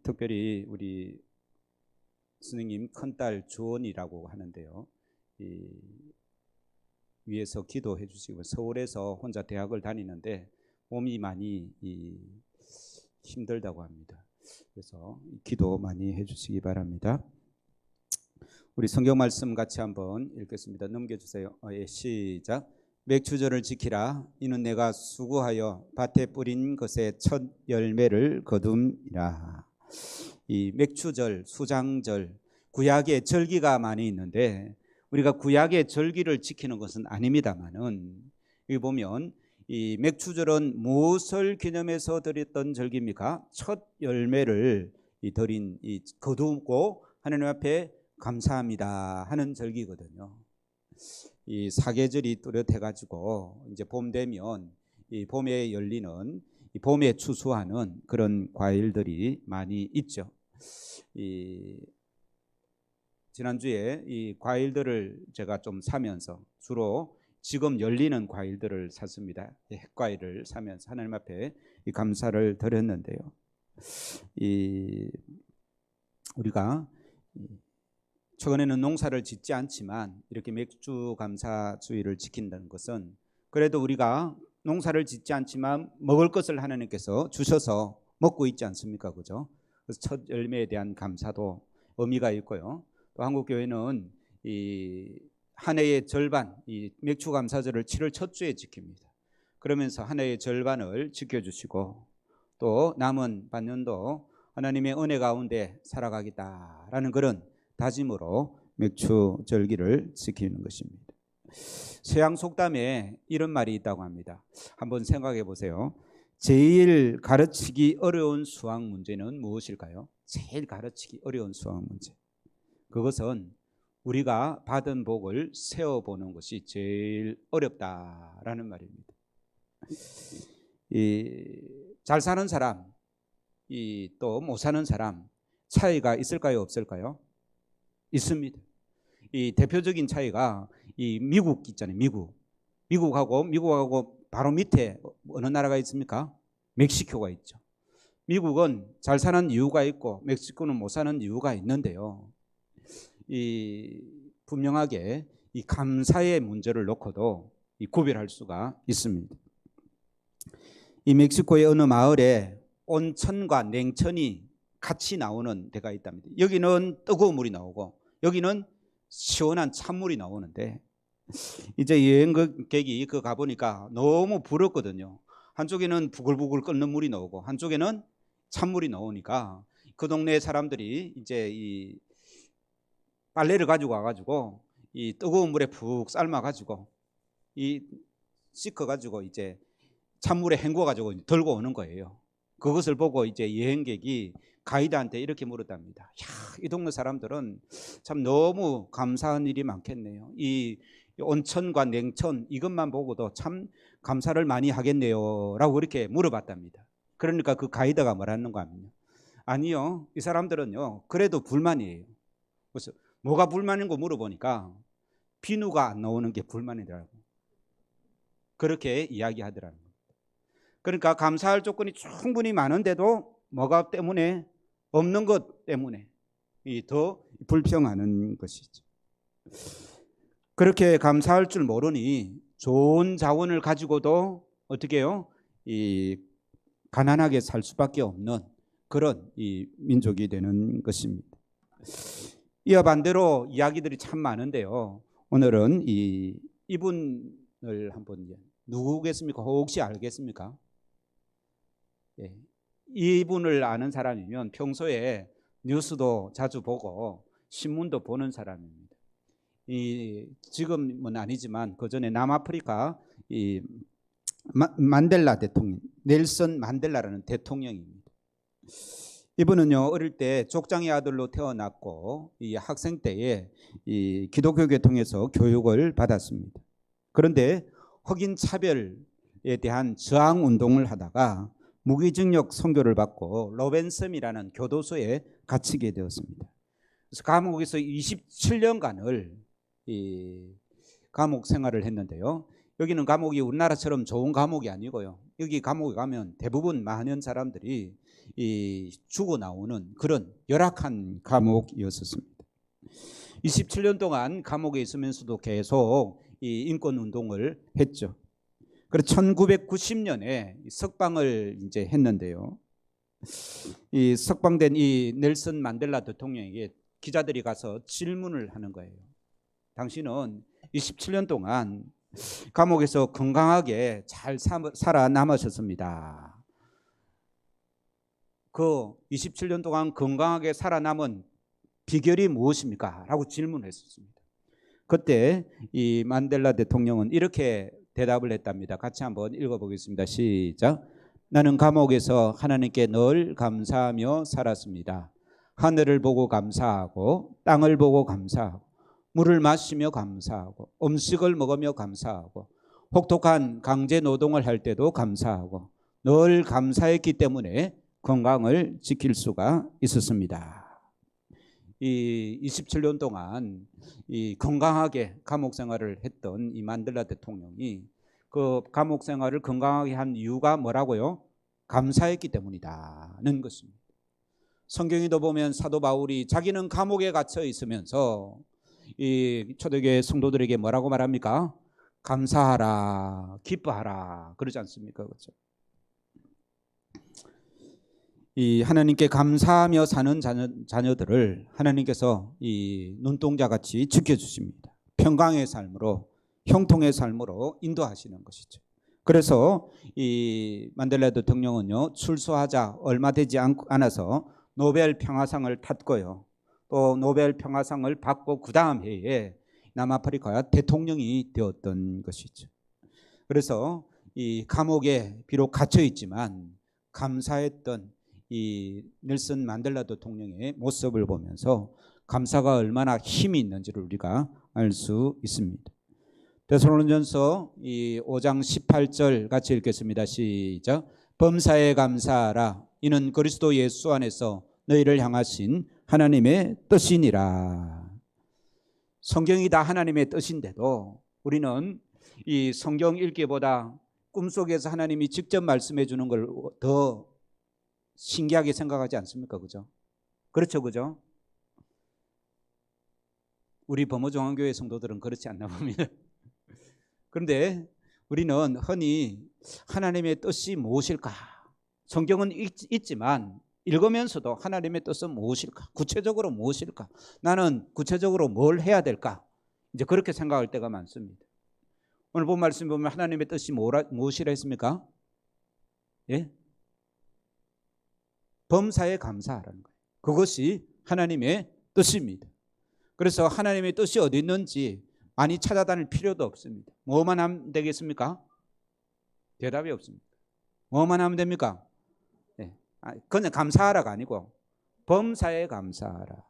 특별히 우리 스님님 큰딸 주원이라고 하는데요. 위에서 기도해 주시고 서울에서 혼자 대학을 다니는데 몸이 많이 힘들다고 합니다. 그래서 기도 많이 해주시기 바랍니다. 우리 성경 말씀 같이 한번 읽겠습니다. 넘겨주세요. 시작. 맥추절을 지키라. 이는 내가 수고하여 밭에 뿌린 것의 첫 열매를 거둠이라. 이 맥추절, 수장절, 구약의 절기가 많이 있는데 우리가 구약의 절기를 지키는 것은 아닙니다만은 여기 보면 이 맥추절은 무엇을 기념해서 드렸던 절기입니까? 첫 열매를 드린 거두고 하나님 앞에 감사합니다 하는 절기거든요. 이 사계절이 뚜렷해 가지고 이제 봄 되면 이 봄에 열리는 이 봄에 추수하는 그런 과일들이 많이 있죠. 지난주에 이 과일들을 제가 좀 사면서 주로 지금 열리는 과일들을 샀습니다. 핵과일을 사면서 하나님 앞에 이 감사를 드렸는데요. 우리가 최근에는 농사를 짓지 않지만 이렇게 맥주 감사주의를 지킨다는 것은 그래도 우리가 농사를 짓지 않지만 먹을 것을 하나님께서 주셔서 먹고 있지 않습니까? 그죠? 그래서 첫 열매에 대한 감사도 의미가 있고요. 또 한국교회는 한 해의 절반, 이 맥주 감사절을 7월 첫 주에 지킵니다. 그러면서 한 해의 절반을 지켜주시고 또 남은 반년도 하나님의 은혜 가운데 살아가겠다라는 그런 다짐으로 맥주 절기를 지키는 것입니다. 서양 속담에 이런 말이 있다고 합니다. 한번 생각해 보세요. 제일 가르치기 어려운 수학 문제는 무엇일까요? 제일 가르치기 어려운 수학 문제. 그것은 우리가 받은 복을 세어보는 것이 제일 어렵다라는 말입니다. 잘 사는 사람, 또 못 사는 사람 차이가 있을까요? 없을까요? 있습니다. 이 대표적인 차이가 이 미국 있잖아요. 미국하고 바로 밑에 어느 나라가 있습니까? 멕시코가 있죠. 미국은 잘 사는 이유가 있고 멕시코는 못 사는 이유가 있는데요. 분명하게 이 감사의 문제를 놓고도 구별할 수가 있습니다. 이 멕시코의 어느 마을에 온천과 냉천이 같이 나오는 데가 있답니다. 여기는 뜨거운 물이 나오고 여기는 시원한 찬물이 나오는데 이제 여행객이 그 가보니까 너무 부럽거든요. 한쪽에는 부글부글 끓는 물이 나오고 한쪽에는 찬물이 나오니까 그 동네 사람들이 이제 이 빨래를 가지고 와가지고 이 뜨거운 물에 푹 삶아가지고 씻어가지고 이제 찬물에 헹궈가지고 들고 오는 거예요. 그것을 보고 이제 여행객이 가이드한테 이렇게 물었답니다. 야, 이 동네 사람들은 참 너무 감사한 일이 많겠네요. 이 온천과 냉천 이것만 보고도 참 감사를 많이 하겠네요 라고 그렇게 물어봤답니다. 그러니까 그 가이드가 뭐라는 거 아니요? 아니요, 이 사람들은요 그래도 불만이에요. 그래서 뭐가 불만인 거 물어보니까 비누가 안 나오는 게 불만이더라고. 그렇게 이야기하더라는 겁니다. 그러니까 감사할 조건이 충분히 많은데도 뭐가 때문에 없는 것 때문에 더 불평하는 것이죠. 그렇게 감사할 줄 모르니 좋은 자원을 가지고도 어떻게 해요? 가난하게 살 수밖에 없는 그런 민족이 되는 것입니다. 이와 반대로 이야기들이 참 많은데요. 오늘은 이분을 한번 누구겠습니까? 혹시 알겠습니까? 예. 이분을 아는 사람이면 평소에 뉴스도 자주 보고 신문도 보는 사람입니다. 지금은 아니지만 그 전에 남아프리카 만델라 대통령, 넬슨 만델라라는 대통령입니다. 이분은요 어릴 때 족장의 아들로 태어났고 이 학생 때에 이 기독교계 통해서 교육을 받았습니다. 그런데 흑인 차별에 대한 저항 운동을 하다가 무기징역 선고를 받고 로벤섬이라는 교도소에 갇히게 되었습니다. 그래서 감옥에서 27년간을 감옥 생활을 했는데요. 여기는 감옥이 우리나라처럼 좋은 감옥이 아니고요. 여기 감옥에 가면 대부분 많은 사람들이 죽어 나오는 그런 열악한 감옥이었습니다. 27년 동안 감옥에 있으면서도 계속 이 인권 운동을 했죠. 그래서 1990년에 석방을 이제 했는데요. 이 석방된 이 넬슨 만델라 대통령에게 기자들이 가서 질문을 하는 거예요. 당신은 27년 동안 감옥에서 건강하게 잘 살아남으셨습니다. 그 27년 동안 건강하게 살아남은 비결이 무엇입니까? 라고 질문을 했었습니다. 그때 이 만델라 대통령은 이렇게 대답을 했답니다. 같이 한번 읽어보겠습니다. 시작. 나는 감옥에서 하나님께 늘 감사하며 살았습니다. 하늘을 보고 감사하고 땅을 보고 감사하고 물을 마시며 감사하고 음식을 먹으며 감사하고 혹독한 강제 노동을 할 때도 감사하고 늘 감사했기 때문에 건강을 지킬 수가 있었습니다. 이 27년 동안 이 건강하게 감옥 생활을 했던 이 만델라 대통령이 그 감옥 생활을 건강하게 한 이유가 뭐라고요? 감사했기 때문이다는 것입니다. 성경에도 보면 사도 바울이 자기는 감옥에 갇혀 있으면서 이 초대교회 성도들에게 뭐라고 말합니까? 감사하라, 기뻐하라 그러지 않습니까? 그렇죠? 이 하나님께 감사하며 사는 자녀들을 하나님께서 이 눈동자 같이 지켜주십니다. 평강의 삶으로, 형통의 삶으로 인도하시는 것이죠. 그래서 이 만델라 대통령은요, 출소하자 얼마 되지 않아서 노벨 평화상을 탔고요. 또 노벨 평화상을 받고 그 다음 해에 남아프리카 대통령이 되었던 것이죠. 그래서 이 감옥에 비록 갇혀 있지만 감사했던 이 넬슨 만델라 대통령의 모습을 보면서 감사가 얼마나 힘이 있는지를 우리가 알 수 있습니다. 데살로니가전서 5장 18절 같이 읽겠습니다. 시작. 범사에 감사하라. 이는 그리스도 예수 안에서 너희를 향하신 하나님의 뜻이니라. 성경이 다 하나님의 뜻인데도 우리는 이 성경 읽기보다 꿈속에서 하나님이 직접 말씀해 주는 걸 더 신기하게 생각하지 않습니까? 그죠? 그렇죠, 그죠? 우리 범어중앙교회 성도들은 그렇지 않나 봅니다. 그런데 우리는 흔히 하나님의 뜻이 무엇일까? 성경은 있지만 읽으면서도 하나님의 뜻은 무엇일까? 구체적으로 무엇일까? 나는 구체적으로 뭘 해야 될까? 이제 그렇게 생각할 때가 많습니다. 오늘 본 말씀 보면 하나님의 뜻이 무엇이라 했습니까? 예? 범사에 감사하라는 거예요. 그것이 하나님의 뜻입니다. 그래서 하나님의 뜻이 어디 있는지 많이 찾아다닐 필요도 없습니다. 뭐만 하면 되겠습니까? 대답이 없습니다. 뭐만 하면 됩니까? 네. 그냥 감사하라가 아니고 범사에 감사하라.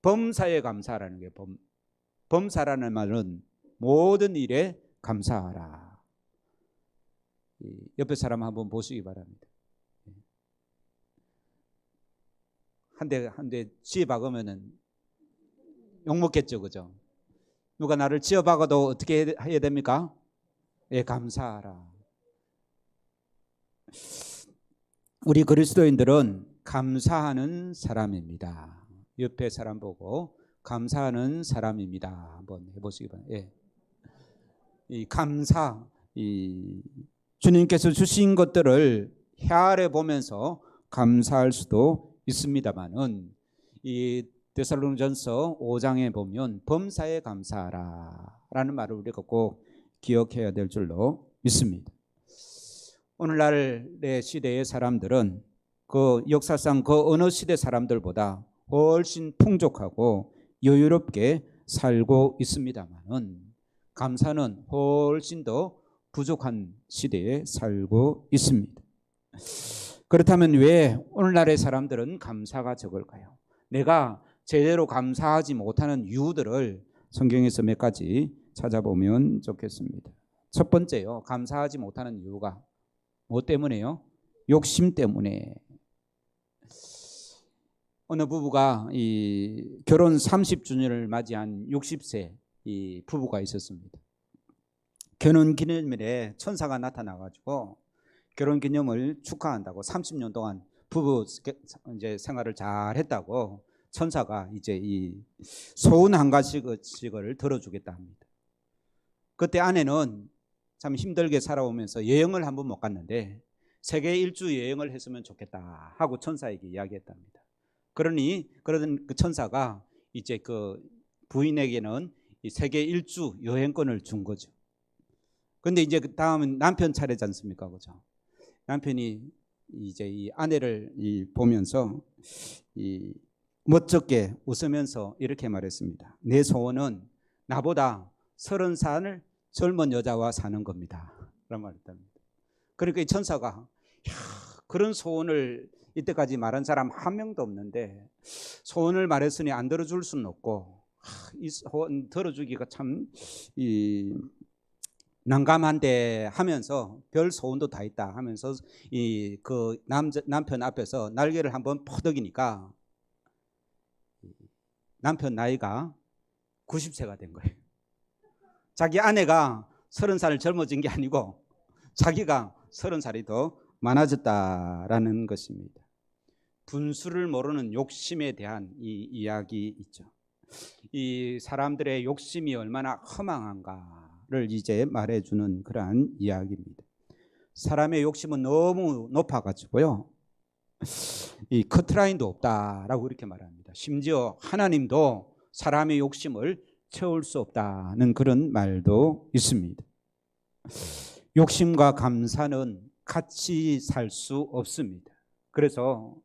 범사에 감사하라는 게 범사라는 말은 모든 일에 감사하라. 옆에 사람 한번 보시기 바랍니다. 한 대 지혜 박으면은 욕먹겠죠, 그죠? 누가 나를 지어 박아도 어떻게 해야 됩니까? 예, 감사하라. 우리 그리스도인들은 감사하는 사람입니다. 옆에 사람 보고 감사하는 사람입니다. 한번 해보시기 바랍니다. 예. 이 감사, 주님께서 주신 것들을 헤아려 보면서 감사할 수도 있습니다만은 이 데살로니가전서 5장에 보면 범사에 감사하라라는 말을 우리가 꼭 기억해야 될 줄로 믿습니다. 오늘날의 시대의 사람들은 그 역사상 그 어느 시대 사람들보다 훨씬 풍족하고 여유롭게 살고 있습니다만은 감사는 훨씬 더 부족한 시대에 살고 있습니다. 그렇다면 왜 오늘날의 사람들은 감사가 적을까요? 내가 제대로 감사하지 못하는 이유들을 성경에서 몇 가지 찾아보면 좋겠습니다. 첫 번째요, 감사하지 못하는 이유가 뭐 때문에요? 욕심 때문에. 어느 부부가 이 결혼 30주년을 맞이한 60세 이 부부가 있었습니다. 결혼 기념일에 천사가 나타나가지고 결혼 기념을 축하한다고 30년 동안 부부 이제 생활을 잘 했다고 천사가 이제 이 소원 한 가지씩을 들어주겠다 합니다. 그때 아내는 참 힘들게 살아오면서 여행을 한번 못 갔는데 세계 일주 여행을 했으면 좋겠다 하고 천사에게 이야기했답니다. 그러니 그러던 그 천사가 이제 그 부인에게는 이 세계 일주 여행권을 준 거죠. 근데 이제 그 다음은 남편 차례지 않습니까? 그죠? 남편이 이제 이 아내를 보면서 이 멋쩍게 웃으면서 이렇게 말했습니다. 내 소원은 나보다 30살 젊은 여자와 사는 겁니다. 라는 말을 했답니다. 그러니까 이 천사가 그런 소원을 이때까지 말한 사람 한 명도 없는데 소원을 말했으니 안 들어줄 수는 없고 이 소원 들어주기가 참 난감한데 하면서 별 소원도 다 있다 하면서 이 그 남편 앞에서 날개를 한번 퍼덕이니까 남편 나이가 90세가 된 거예요. 자기 아내가 30살 젊어진 게 아니고 자기가 30살이 더 많아졌다라는 것입니다. 분수를 모르는 욕심에 대한 이 이야기 있죠. 이 사람들의 욕심이 얼마나 허망한가를 이제 말해주는 그러한 이야기입니다. 사람의 욕심은 너무 높아가지고요, 이 커트라인도 없다라고 이렇게 말합니다. 심지어 하나님도 사람의 욕심을 채울 수 없다는 그런 말도 있습니다. 욕심과 감사는 같이 살 수 없습니다. 그래서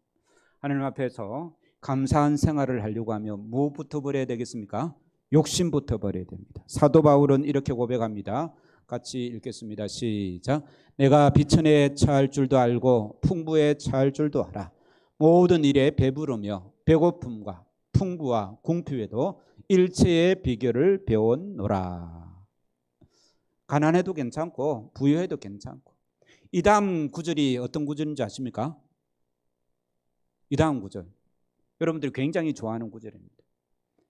하나님 앞에서 감사한 생활을 하려고 하면 무엇부터 버려야 되겠습니까? 욕심부터 버려야 됩니다. 사도 바울은 이렇게 고백합니다. 같이 읽겠습니다. 시작. 내가 비천에 처할 줄도 알고 풍부에 처할 줄도 알아. 모든 일에 배부르며 배고픔과 풍부와 궁핍에도 일체의 비결을 배웠노라. 가난해도 괜찮고 부유해도 괜찮고. 이 다음 구절이 어떤 구절인지 아십니까? 이 다음 구절 여러분들이 굉장히 좋아하는 구절입니다.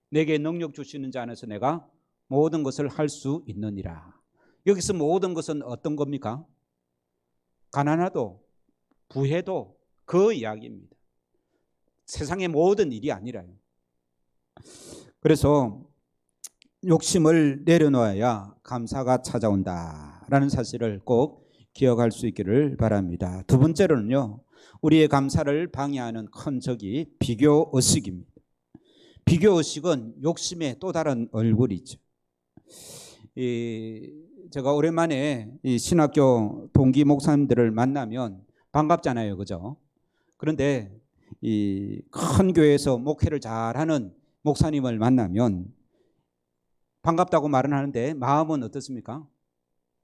내게 능력 주시는 자 안에서 내가 모든 것을 할 수 있느니라. 여기서 모든 것은 어떤 겁니까? 가난하도 부해도 그 이야기입니다. 세상의 모든 일이 아니라요. 그래서 욕심을 내려놓아야 감사가 찾아온다라는 사실을 꼭 기억할 수 있기를 바랍니다. 두 번째로는요, 우리의 감사를 방해하는 큰 적이 비교의식입니다. 비교의식은 욕심의 또 다른 얼굴이죠. 제가 오랜만에 이 신학교 동기 목사님들을 만나면 반갑잖아요, 그죠? 그런데 이 큰 교회에서 목회를 잘하는 목사님을 만나면 반갑다고 말은 하는데 마음은 어떻습니까?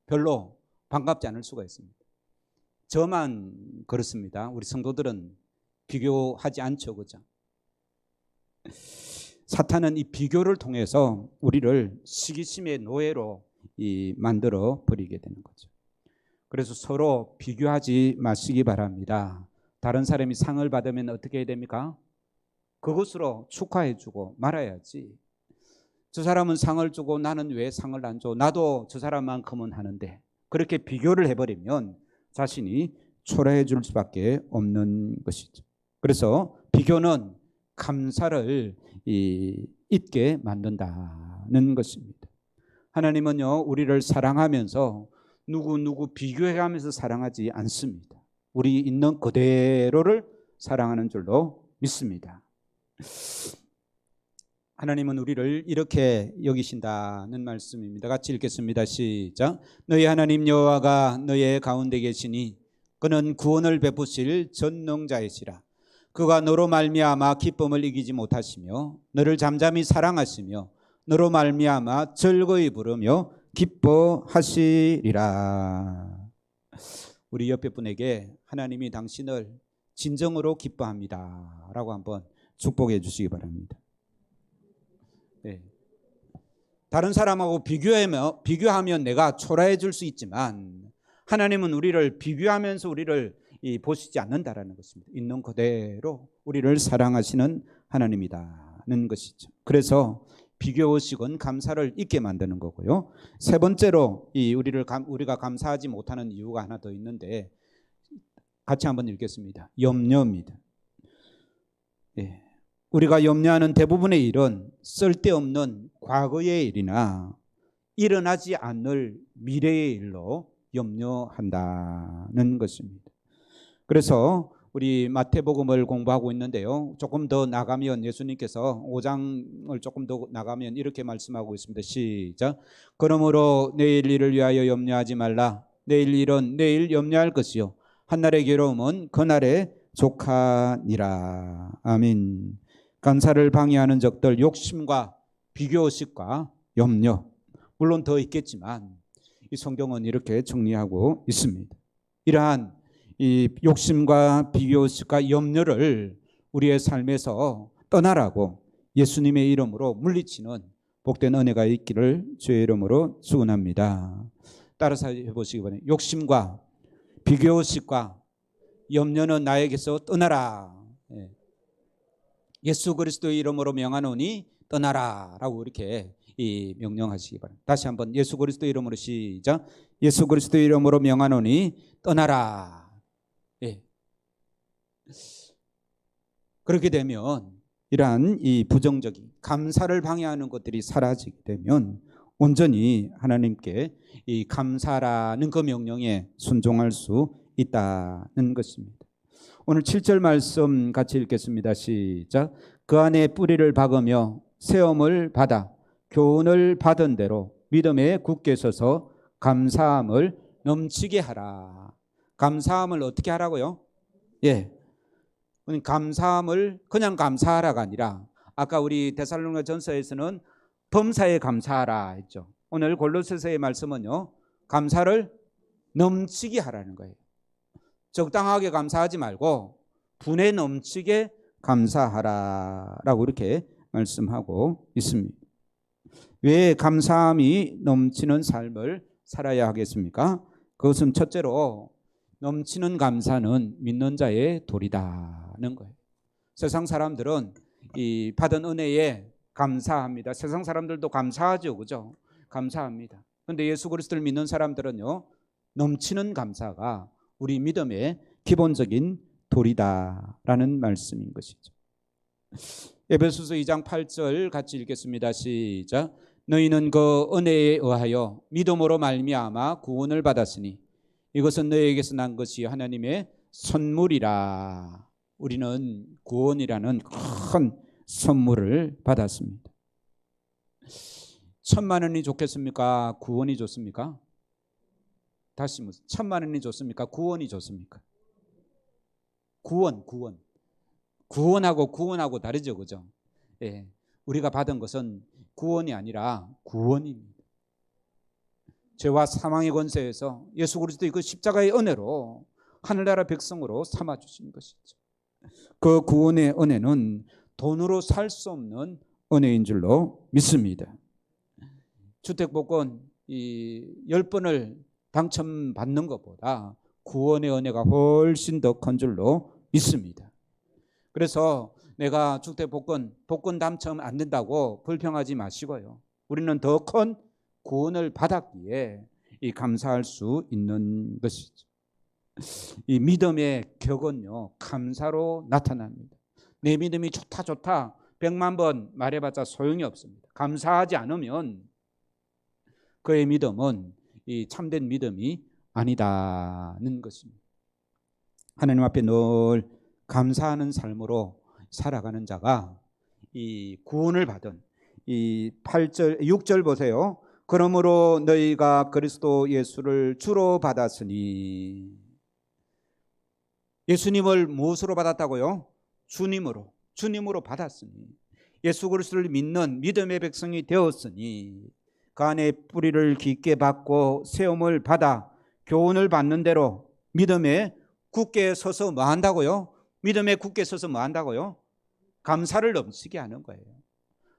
별로 반갑지 않을 수가 있습니다. 저만 그렇습니다. 우리 성도들은 비교하지 않죠, 그죠? 사탄은 이 비교를 통해서 우리를 시기심의 노예로 만들어 버리게 되는 거죠. 그래서 서로 비교하지 마시기 바랍니다. 다른 사람이 상을 받으면 어떻게 해야 됩니까? 그것으로 축하해주고 말아야지. 저 사람은 상을 주고 나는 왜 상을 안 줘? 나도 저 사람만큼은 하는데. 그렇게 비교를 해버리면 자신이 초라해 줄 수밖에 없는 것이죠. 그래서 비교는 감사를 잊게 만든다는 것입니다. 하나님은요, 우리를 사랑하면서 누구 비교해가면서 사랑하지 않습니다. 우리 있는 그대로를 사랑하는 줄로 믿습니다. 하나님은 우리를 이렇게 여기신다는 말씀입니다. 같이 읽겠습니다. 시작. 너희 하나님 여호와가 너희 가운데 계시니 그는 구원을 베푸실 전능자이시라. 그가 너로 말미암아 기쁨을 이기지 못하시며 너를 잠잠히 사랑하시며 너로 말미암아 즐거이 부르며 기뻐하시리라. 우리 옆에 분에게 하나님이 당신을 진정으로 기뻐합니다 라고 한번 축복해 주시기 바랍니다. 네. 다른 사람하고 비교하면 내가 초라해질 수 있지만 하나님은 우리를 비교하면서 우리를 보시지 않는다라는 것입니다. 있는 그대로 우리를 사랑하시는 하나님이다는 것이죠. 그래서 비교의식은 감사를 잊게 만드는 거고요. 세 번째로 우리가 감사하지 못하는 이유가 하나 더 있는데, 같이 한번 읽겠습니다. 염려입니다. 예. 우리가 염려하는 대부분의 일은 쓸데없는 과거의 일이나 일어나지 않을 미래의 일로 염려한다는 것입니다. 그래서 우리 마태복음을 공부하고 있는데요. 조금 더 나가면 예수님께서 5장을 조금 더 나가면 이렇게 말씀하고 있습니다. 시작. 그러므로 내일 일을 위하여 염려하지 말라. 내일 일은 내일 염려할 것이요 한날의 괴로움은 그날의 족하니라. 아멘. 감사를 방해하는 적들, 욕심과 비교의식과 염려, 물론 더 있겠지만 이 성경은 이렇게 정리하고 있습니다. 이러한 이 욕심과 비교의식과 염려를 우리의 삶에서 떠나라고 예수님의 이름으로 물리치는 복된 은혜가 있기를 주의 이름으로 축원합니다. 따라서 해보시기 바랍니다. 욕심과 비교의식과 염려는 나에게서 떠나라. 예수 그리스도의 이름으로 명하노니 떠나라 라고 이렇게 명령하시기 바랍니다. 다시 한번 예수 그리스도의 이름으로 시작. 예수 그리스도의 이름으로 명하노니 떠나라. 예. 그렇게 되면 이러한 이 부정적인 감사를 방해하는 것들이 사라지게 되면 온전히 하나님께 이 감사라는 그 명령에 순종할 수 있다는 것입니다. 오늘 7절 말씀 같이 읽겠습니다. 시작. 그 안에 뿌리를 박으며 세움을 받아 교훈을 받은 대로 믿음에 굳게 서서 감사함을 넘치게 하라. 감사함을 어떻게 하라고요? 예. 감사함을 그냥 감사하라가 아니라 아까 우리 데살로니가 전서에서는 범사에 감사하라 했죠. 오늘 골로새서의 말씀은요. 감사를 넘치게 하라는 거예요. 적당하게 감사하지 말고 분에 넘치게 감사하라라고 이렇게 말씀하고 있습니다. 왜 감사함이 넘치는 삶을 살아야 하겠습니까? 그것은 첫째로 넘치는 감사는 믿는 자의 도리다는 거예요. 세상 사람들은 이 받은 은혜에 감사합니다. 세상 사람들도 감사하죠, 그죠? 감사합니다. 그런데 예수 그리스도를 믿는 사람들은요, 넘치는 감사가 우리 믿음의 기본적인 도리다라는 말씀인 것이죠. 에베소서 2장 8절 같이 읽겠습니다. 시작. 너희는 그 은혜에 의하여 믿음으로 말미암아 구원을 받았으니 이것은 너희에게서 난 것이 하나님의 선물이라. 우리는 구원이라는 큰 선물을 받았습니다. 1,000만 원이 좋겠습니까? 구원이 좋습니까? 다시 묻습니다. 1,000만 원이 좋습니까? 구원이 좋습니까? 구원하고 다르죠, 그죠? 예, 우리가 받은 것은 구원이 아니라 구원입니다. 죄와 사망의 권세에서 예수 그리스도의 그 십자가의 은혜로 하늘나라 백성으로 삼아주신 것이죠. 그 구원의 은혜는 돈으로 살 수 없는 은혜인 줄로 믿습니다. 주택복권 10번을 당첨받는 것보다 구원의 은혜가 훨씬 더 큰 줄로 믿습니다. 그래서 내가 주택복권 당첨 안 된다고 불평하지 마시고요. 우리는 더 큰 구원을 받았기에 감사할 수 있는 것이죠. 이 믿음의 격은요, 감사로 나타납니다. 내 믿음이 좋다 100만 번 말해봤자 소용이 없습니다. 감사하지 않으면 그의 믿음은 이 참된 믿음이 아니다는 것입니다. 하나님 앞에 늘 감사하는 삶으로 살아가는 자가 이 구원을 받은 이 6절 보세요. 그러므로 너희가 그리스도 예수를 주로 받았으니. 예수님을 무엇으로 받았다고요? 주님으로 받았으니. 예수 그리스도를 믿는 믿음의 백성이 되었으니 그 안에 뿌리를 깊게 박고 세움을 받아 교훈을 받는 대로 믿음에 굳게 서서 뭐 한다고요? 믿음에 굳게 서서 뭐 한다고요? 감사를 넘치게 하는 거예요.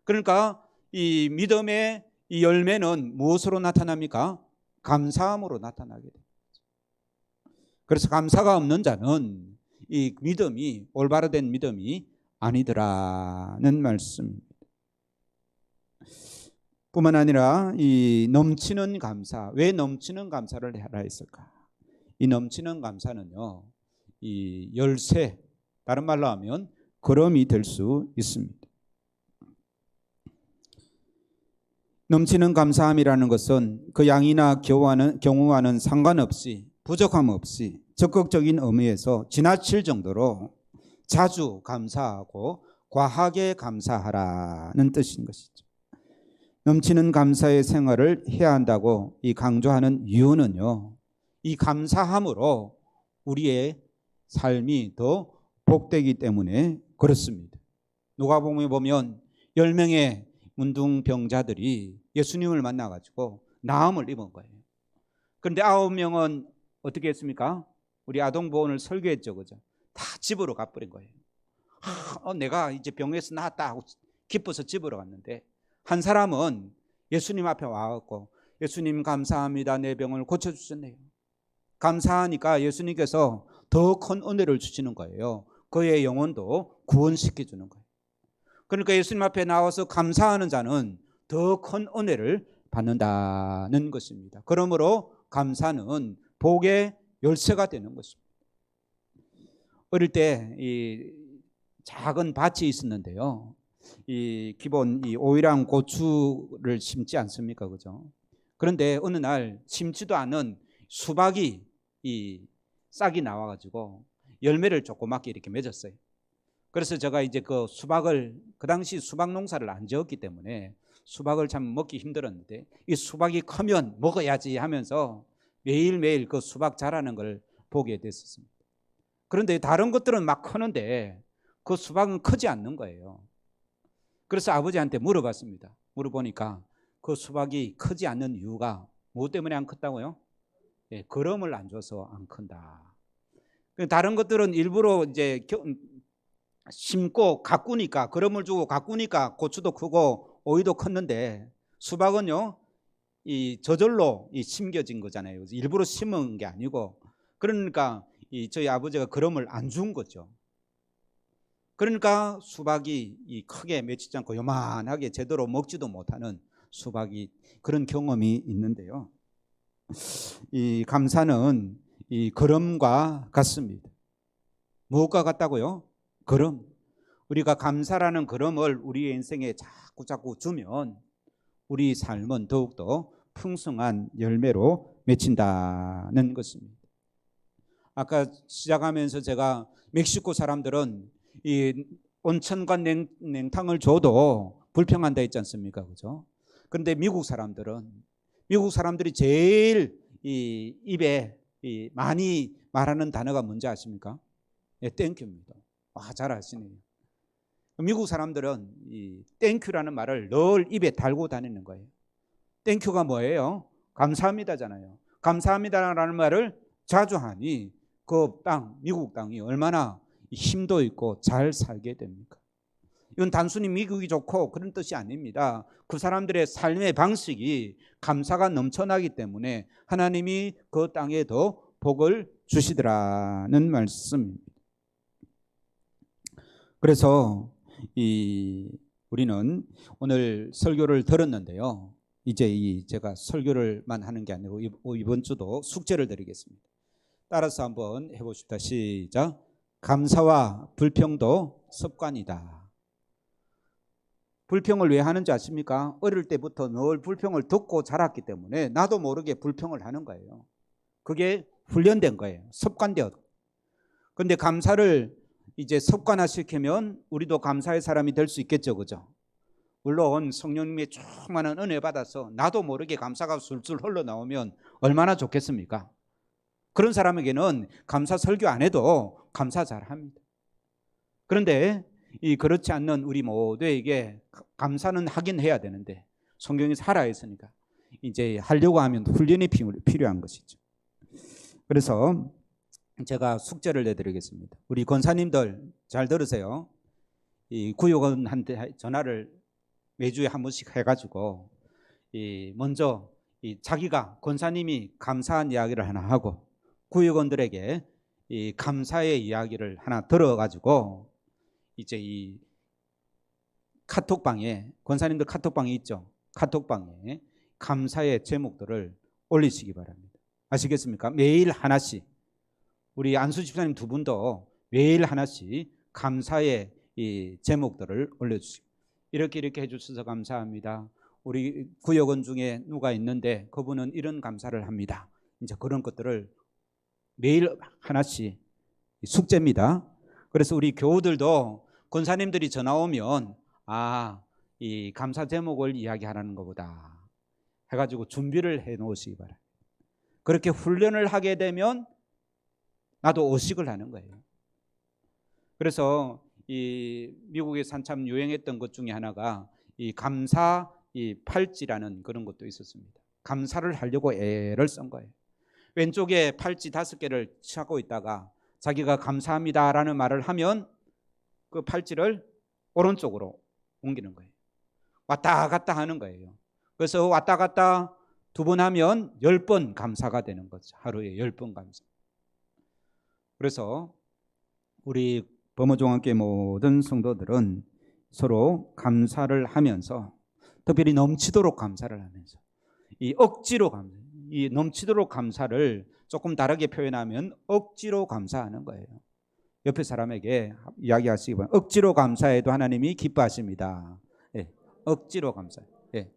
그러니까 이 믿음의 이 열매는 무엇으로 나타납니까? 감사함으로 나타나게 됩니다. 그래서 감사가 없는 자는 이 믿음이 올바로 된 믿음이 아니더라는 말씀입니다. 뿐만 아니라 이 넘치는 감사, 왜 넘치는 감사를 하라 했을까? 이 넘치는 감사는요, 이 열쇠, 다른 말로 하면 걸음이 될 수 있습니다. 넘치는 감사함이라는 것은 그 양이나 경우와는 상관없이, 부족함 없이 적극적인 의미에서 지나칠 정도로 자주 감사하고 과하게 감사하라는 뜻인 것이죠. 넘치는 감사의 생활을 해야 한다고 이 강조하는 이유는요, 이 감사함으로 우리의 삶이 더 복되기 때문에 그렇습니다. 누가복음에 보면 10명의 문둥병자들이 예수님을 만나가지고 나음을 입은 거예요. 그런데 9명은 어떻게 했습니까? 우리 아동보건을 설교했죠, 그죠? 다 집으로 가버린 거예요. 내가 이제 병에서 나았다 하고 기뻐서 집으로 갔는데, 한 사람은 예수님 앞에 와갖고 예수님 감사합니다, 내 병을 고쳐주셨네요. 감사하니까 예수님께서 더 큰 은혜를 주시는 거예요. 그의 영혼도 구원시켜주는 거예요. 그러니까 예수님 앞에 나와서 감사하는 자는 더 큰 은혜를 받는다는 것입니다. 그러므로 감사는 복의 열쇠가 되는 것입니다. 어릴 때 이 작은 밭이 있었는데요, 이 기본 이 오이랑 고추를 심지 않습니까, 그죠? 그런데 어느 날 심지도 않은 수박이 이 싹이 나와가지고 열매를 조그맣게 이렇게 맺었어요. 그래서 제가 이제 그 수박을, 그 당시 수박 농사를 안 지었기 때문에 수박을 참 먹기 힘들었는데, 이 수박이 크면 먹어야지 하면서 매일매일 그 수박 자라는 걸 보게 됐었습니다. 그런데 다른 것들은 막 크는데 그 수박은 크지 않는 거예요. 그래서 아버지한테 물어봤습니다. 물어보니까 그 수박이 크지 않는 이유가 무엇 때문에 안 컸다고요? 예, 거름을 안 줘서 안 큰다. 다른 것들은 일부러 이제 심고 가꾸니까, 거름을 주고 가꾸니까 고추도 크고 오이도 컸는데, 수박은요, 이 저절로 심겨진 거잖아요. 일부러 심은 게 아니고. 그러니까 저희 아버지가 거름을 안 준 거죠. 그러니까 수박이 크게 맺히지 않고 요만하게 제대로 먹지도 못하는 수박이, 그런 경험이 있는데요, 이 감사는 이 걸음과 같습니다. 무엇과 같다고요? 걸음. 우리가 감사라는 걸음을 우리의 인생에 자꾸 주면 우리 삶은 더욱더 풍성한 열매로 맺힌다는 것입니다. 아까 시작하면서 제가 멕시코 사람들은 이 온천과 냉탕을 줘도 불평한다 했지 않습니까, 그죠? 그런데 미국 사람들이 제일 이 입에 많이 말하는 단어가 뭔지 아십니까? 예, 땡큐입니다. 잘 아시네요. 미국 사람들은 이 땡큐라는 말을 늘 입에 달고 다니는 거예요. 땡큐가 뭐예요? 감사합니다잖아요. 감사합니다라는 말을 자주 하니 그 땅, 미국 땅이 얼마나 힘도 있고 잘 살게 됩니까? 이건 단순히 미국이 좋고 그런 뜻이 아닙니다. 그 사람들의 삶의 방식이 감사가 넘쳐나기 때문에 하나님이 그 땅에 더 복을 주시더라는 말씀입니다. 그래서 우리는 오늘 설교를 들었는데요, 이제 제가 설교를만 하는 게 아니고 이번 주도 숙제를 드리겠습니다. 따라서 한번 해보십시다. 시작. 감사와 불평도 습관이다. 불평을 왜 하는지 아십니까? 어릴 때부터 늘 불평을 듣고 자랐기 때문에 나도 모르게 불평을 하는 거예요. 그게 훈련된 거예요. 습관되어. 그런데 감사를 이제 습관화시키면 우리도 감사의 사람이 될 수 있겠죠, 그죠? 물론 성령님의 충만한 은혜 받아서 나도 모르게 감사가 술술 흘러나오면 얼마나 좋겠습니까? 그런 사람에게는 감사 설교 안 해도 감사 잘합니다. 그런데 그렇지 않는 우리 모두에게 감사는 하긴 해야 되는데, 성경이 살아있으니까 이제 하려고 하면 훈련이 필요한 것이죠. 그래서 제가 숙제를 내드리겠습니다. 우리 권사님들 잘 들으세요. 이 구역원한테 전화를 매주에 한 번씩 해가지고 먼저 자기가 권사님이 감사한 이야기를 하나 하고 구역원들에게 이 감사의 이야기를 하나 들어가지고 이제 이 카톡방에, 권사님들 카톡방이 있죠. 카톡방에 감사의 제목들을 올리시기 바랍니다. 아시겠습니까? 매일 하나씩 우리 안수 집사님 두 분도 매일 하나씩 감사의 이 제목들을 올려주시고 이렇게 해주셔서 감사합니다. 우리 구역원 중에 누가 있는데 그분은 이런 감사를 합니다. 이제 그런 것들을 매일 하나씩 숙제입니다. 그래서 우리 교우들도 권사님들이 전화 오면 이 감사 제목을 이야기하라는 것보다 해가지고 준비를 해 놓으시기 바랍니다. 그렇게 훈련을 하게 되면 나도 의식을 하는 거예요. 그래서 이 미국에서 한참 유행했던 것 중에 하나가 이 감사 이 팔찌라는 그런 것도 있었습니다. 감사를 하려고 애를 쓴 거예요. 왼쪽에 팔찌 5개를 차고 있다가 자기가 감사합니다라는 말을 하면 그 팔찌를 오른쪽으로 옮기는 거예요. 왔다 갔다 하는 거예요. 그래서 왔다 갔다 2번 하면 10번 감사가 되는 거죠. 하루에 10번 감사. 그래서 우리 범어종합교회 모든 성도들은 서로 감사를 하면서 특별히 넘치도록 감사를 하면서 이 억지로 감사, 이 넘치도록 감사를 조금 다르게 표현하면 억지로 감사하는 거예요. 옆에 사람에게 이야기하시기 바랍니다. 억지로 감사해도 하나님이 기뻐하십니다. 예, 억지로 감사. 예.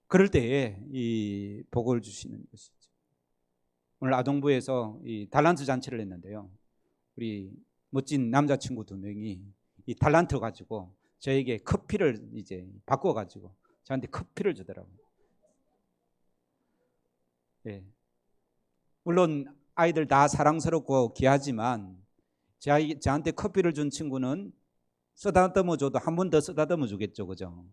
그럴 때에 이 복을 주시는 것이죠. 오늘 아동부에서 이 달란트 잔치를 했는데요. 우리 멋진 남자친구 2명이 이 달란트 가지고 저에게 커피를 이제 바꿔 가지고 저한테 커피를 주더라고요. 예. 물론 아이들 다 사랑스럽고 귀하지만 저한테 커피를 준 친구는 쓰다듬어 줘도 한 번 더 쓰다듬어 주겠죠, 그죠?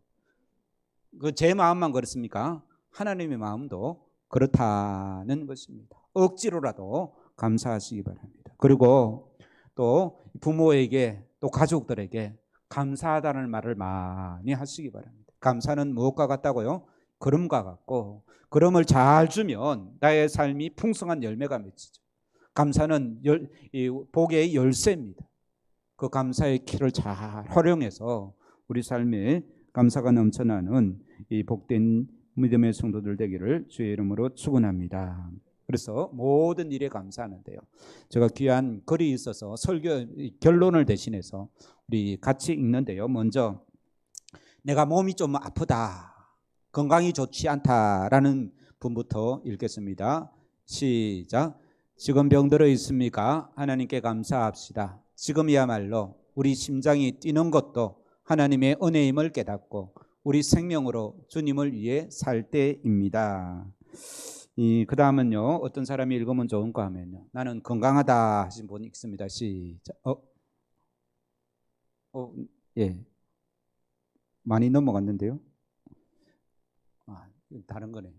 그 제 마음만 그렇습니까? 하나님의 마음도 그렇다는 것입니다. 억지로라도 감사하시기 바랍니다. 그리고 또 부모에게 또 가족들에게 감사하다는 말을 많이 하시기 바랍니다. 감사는 무엇과 같다고요? 그름과 같고 그름을 잘 주면 나의 삶이 풍성한 열매가 맺히죠. 감사는 복의 열쇠입니다. 그 감사의 키를 잘 활용해서 우리 삶에 감사가 넘쳐나는 이 복된 믿음의 성도들 되기를 주의 이름으로 축원합니다. 그래서 모든 일에 감사하는데요. 제가 귀한 글이 있어서 설교 결론을 대신해서 우리 같이 읽는데요. 먼저 내가 몸이 좀 아프다, 건강이 좋지 않다라는 분부터 읽겠습니다. 시작. 지금 병들어 있습니까? 하나님께 감사합시다. 지금이야말로 우리 심장이 뛰는 것도 하나님의 은혜임을 깨닫고 우리 생명으로 주님을 위해 살 때입니다. 그 다음은요, 어떤 사람이 읽으면 좋은가 하면요, 나는 건강하다 하신 분이 있습니다. 시작. 예, 많이 넘어갔는데요. 다른 거네.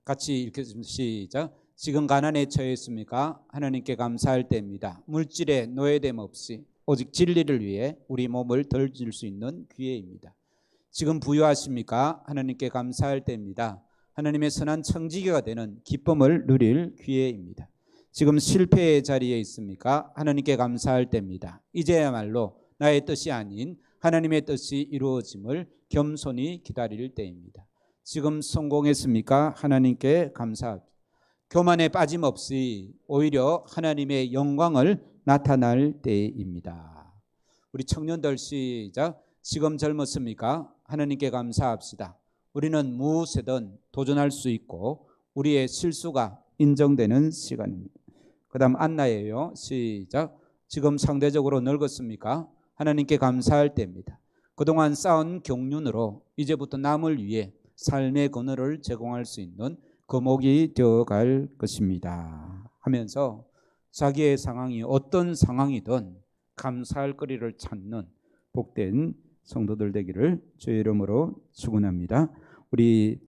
같이 읽겠습니다. 시작. 지금 가난에 처해 있습니까? 하나님께 감사할 때입니다. 물질에 노예됨 없이 오직 진리를 위해 우리 몸을 덜 줄 수 있는 기회입니다. 지금 부유하십니까? 하나님께 감사할 때입니다. 하나님의 선한 청지기가 되는 기쁨을 누릴 기회입니다. 지금 실패의 자리에 있습니까? 하나님께 감사할 때입니다. 이제야말로 나의 뜻이 아닌 하나님의 뜻이 이루어짐을 겸손히 기다릴 때입니다. 지금 성공했습니까? 하나님께 감사합니다. 교만에 빠짐없이 오히려 하나님의 영광을 나타날 때입니다. 우리 청년들 시작. 지금 젊었습니까? 하나님께 감사합시다. 우리는 무엇이든 도전할 수 있고 우리의 실수가 인정되는 시간입니다. 그 다음 안나예요. 시작. 지금 상대적으로 늙었습니까? 하나님께 감사할 때입니다. 그동안 쌓은 경륜으로 이제부터 남을 위해 삶의 그늘을 제공할 수 있는 거목이 되어갈 것입니다 하면서 자기의 상황이 어떤 상황이든 감사할 거리를 찾는 복된 성도들 되기를 주의 이름으로 축원합니다. 우리